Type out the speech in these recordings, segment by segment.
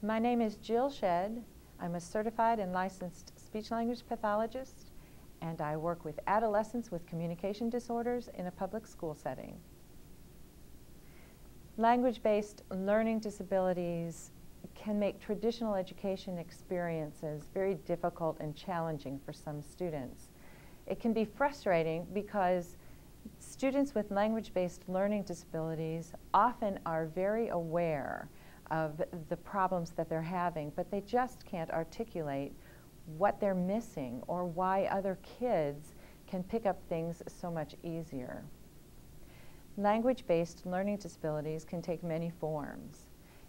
My name is Jill Shedd. I'm a certified and licensed speech-language pathologist, and I work with adolescents with communication disorders in a public school setting. Language-based learning disabilities can make traditional education experiences very difficult and challenging for some students. It can be frustrating because students with language-based learning disabilities often are very aware of the problems that they're having, but they just can't articulate what they're missing or why other kids can pick up things so much easier. Language-based learning disabilities can take many forms.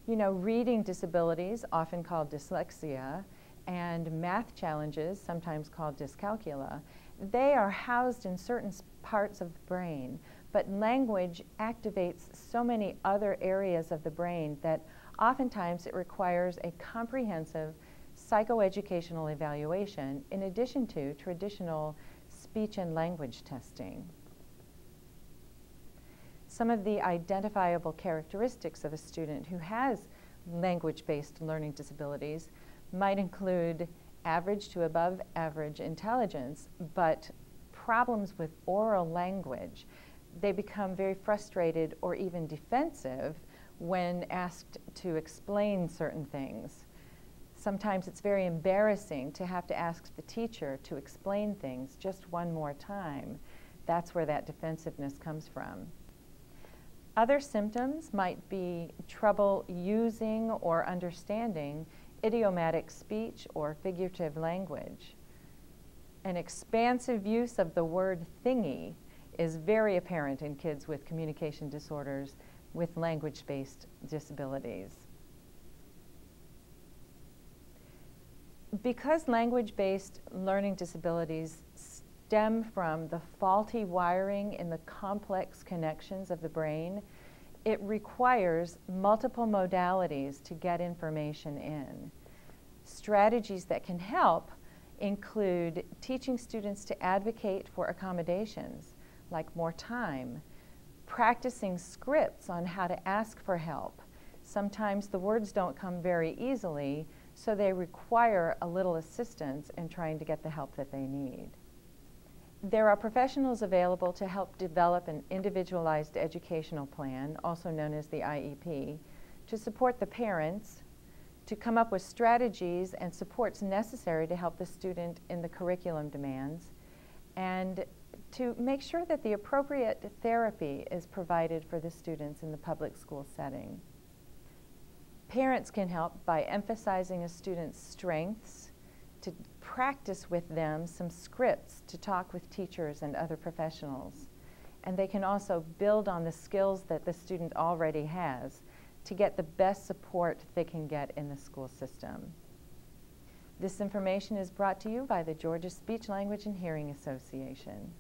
You know, reading disabilities, often called dyslexia, and math challenges, sometimes called dyscalculia, they are housed in certain parts of the brain, but language activates so many other areas of the brain that oftentimes it requires a comprehensive psychoeducational evaluation in addition to traditional speech and language testing. Some of the identifiable characteristics of a student who has language-based learning disabilities might include average to above average intelligence, but problems with oral language. They become very frustrated or even defensive when asked to explain certain things. Sometimes it's very embarrassing to have to ask the teacher to explain things just one more time. That's where that defensiveness comes from. Other symptoms might be trouble using or understanding idiomatic speech or figurative language. An expansive use of the word thingy is very apparent in kids with communication disorders with language-based disabilities. Because language-based learning disabilities stem from the faulty wiring in the complex connections of the brain, it requires multiple modalities to get information in. Strategies that can help include teaching students to advocate for accommodations, like more time, practicing scripts on how to ask for help. Sometimes the words don't come very easily, so they require a little assistance in trying to get the help that they need. There are professionals available to help develop an individualized educational plan, also known as the IEP, to support the parents, to come up with strategies and supports necessary to help the student in the curriculum demands, and to make sure that the appropriate therapy is provided for the students in the public school setting. Parents can help by emphasizing a student's strengths, to practice with them some scripts to talk with teachers and other professionals. And they can also build on the skills that the student already has to get the best support they can get in the school system. This information is brought to you by the Georgia Speech, Language, and Hearing Association.